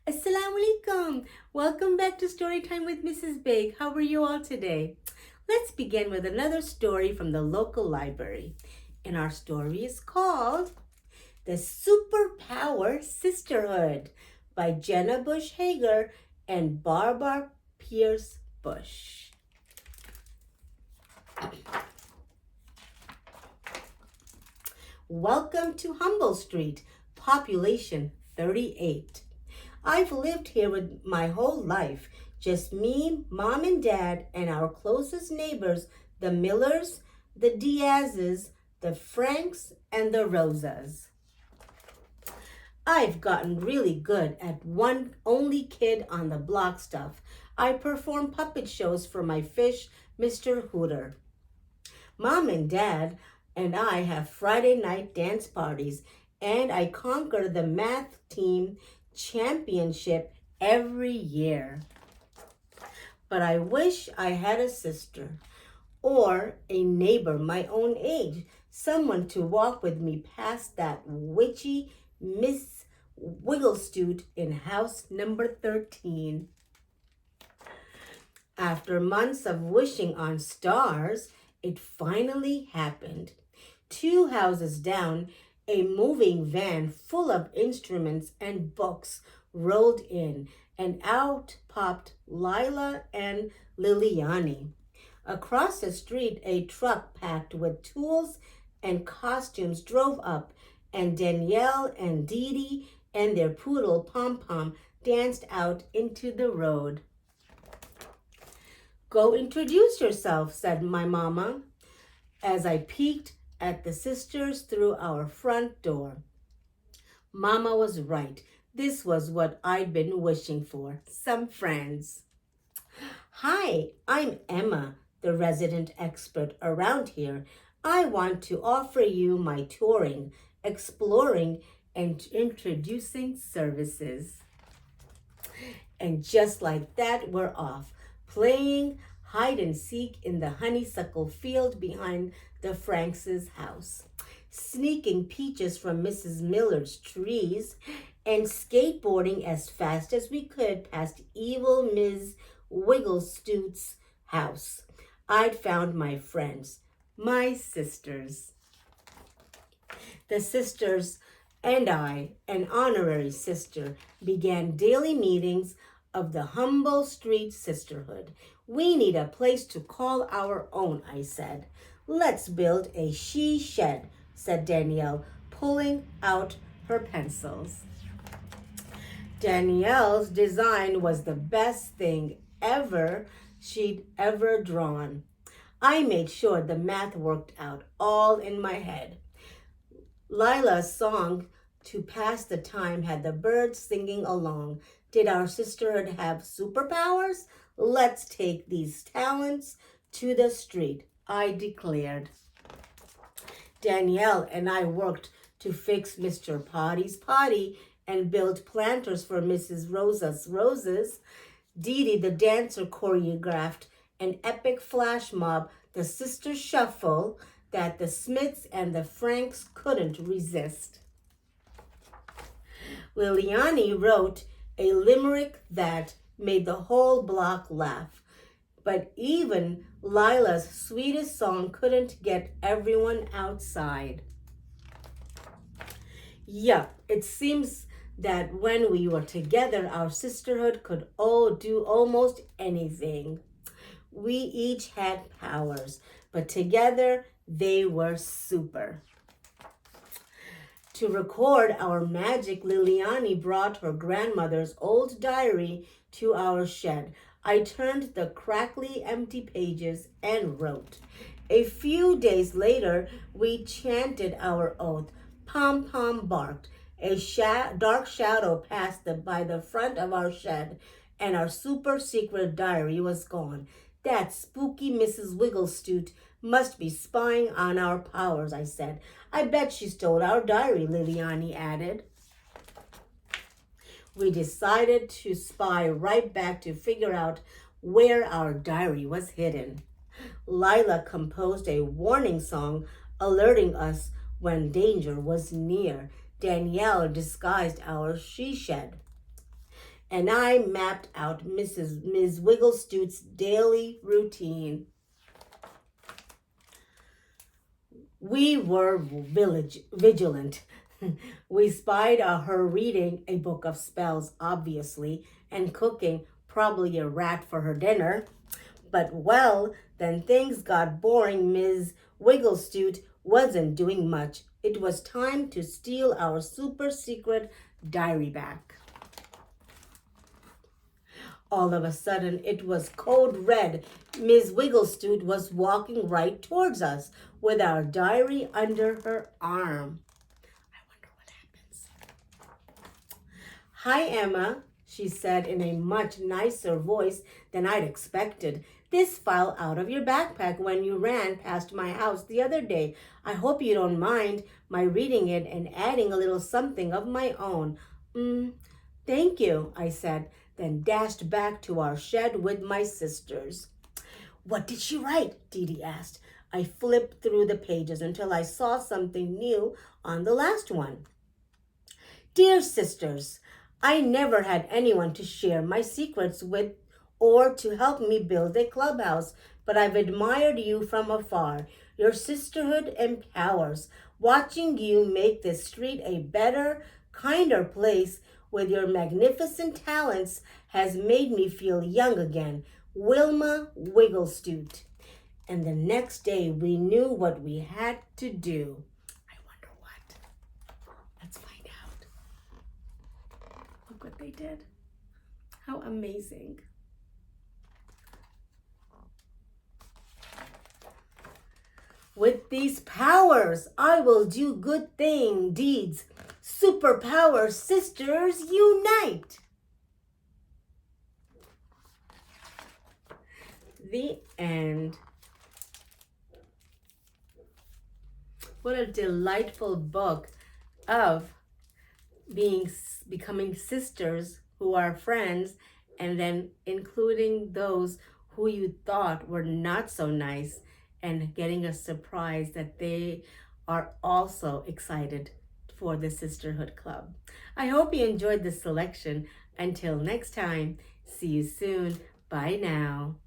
Assalamu alaikum. Welcome back to Storytime with Mrs. Big. How are you all today? Let's begin with another story from the local library. And our story is called The Superpower Sisterhood by Jenna Bush Hager and Barbara Pierce Bush. Welcome to Humble Street, population 38. I've lived here with my whole life, just me, mom and dad, and our closest neighbors, the Millers, the Diazes, the Franks, and the Rosas. I've gotten really good at one only kid on the block stuff. I perform puppet shows for my fish, Mr. Hooter. Mom and dad and I have Friday night dance parties, and I conquer the math team championship every year. But I wish I had a sister or a neighbor my own age, someone to walk with me past that witchy Miss Wigglestoot in house number 13. After months of wishing on stars, it finally happened. 2 houses down, a moving van full of instruments and books rolled in, and out popped Lila and Liliani. Across the street, a truck packed with tools and costumes drove up, and Danielle and Dee Dee and their poodle Pom-Pom danced out into the road. "Go introduce yourself," said my mama, as I peeked at the sisters through our front door. Mama was right. This was what I'd been wishing for, some friends. "Hi, I'm Emma, the resident expert around here. I want to offer you my touring, exploring, and introducing services." And just like that, we're off, playing hide and seek in the honeysuckle field behind the Franks' house, sneaking peaches from Mrs. Miller's trees, and skateboarding as fast as we could past evil Ms. Wigglestoot's house. I'd found my friends, my sisters. The sisters and I, an honorary sister, began daily meetings of the Humble Street Sisterhood. "We need a place to call our own," I said. "Let's build a she shed," said Danielle, pulling out her pencils. Danielle's design was the best thing she'd ever drawn. I made sure the math worked out all in my head. Lila's song to pass the time had the birds singing along. Did our sisterhood have superpowers? Let's take these talents to the street, I declared. Danielle and I worked to fix Mr. Potty's potty and build planters for Mrs. Rosa's roses. Dee Dee, the dancer, choreographed an epic flash mob, the sister shuffle, that the Smiths and the Franks couldn't resist. Liliani wrote a limerick that made the whole block laugh. But even Lila's sweetest song couldn't get everyone outside. Yeah, it seems that when we were together, our sisterhood could all do almost anything. We each had powers, but together they were super. To record our magic, Liliani brought her grandmother's old diary to our shed. I turned the crackly, empty pages and wrote. A few days later, we chanted our oath. Pom-Pom barked. A dark shadow passed by the front of our shed, and our super secret diary was gone. That spooky Mrs. Wigglestoot must be spying on our powers, I said. I bet she stole our diary, Liliani added. We decided to spy right back to figure out where our diary was hidden. Lila composed a warning song alerting us when danger was near. Danielle disguised our she shed. and I mapped out Ms. Wigglestoot's daily routine. We were vigilant. We spied her reading a book of spells, obviously, and cooking probably a rat for her dinner. But well, then things got boring. Ms. Wigglestoot wasn't doing much. It was time to steal our super secret diary back. All of a sudden, it was code red. Ms. Wigglestoot was walking right towards us with our diary under her arm. I wonder what happens. "Hi, Emma," she said in a much nicer voice than I'd expected. "This fell out of your backpack when you ran past my house the other day. I hope you don't mind my reading it and adding a little something of my own." Thank you," I said, then dashed back to our shed with my sisters. "What did she write?" Dee Dee asked. I flipped through the pages until I saw something new on the last one. "Dear sisters, I never had anyone to share my secrets with or to help me build a clubhouse, but I've admired you from afar. Your sisterhood empowers. Watching you make this street a better, kinder place with your magnificent talents has made me feel young again. Wilma Wigglestoot." And the next day we knew what we had to do. I wonder what. Let's find out. Look what they did. How amazing. "With these powers, I will do good deeds. Superpower Sisters unite." The end. What a delightful book of becoming sisters who are friends, and then including those who you thought were not so nice, and getting a surprise that they are also excited for the Sisterhood Club. I hope you enjoyed this selection. Until next time, see you soon. Bye now.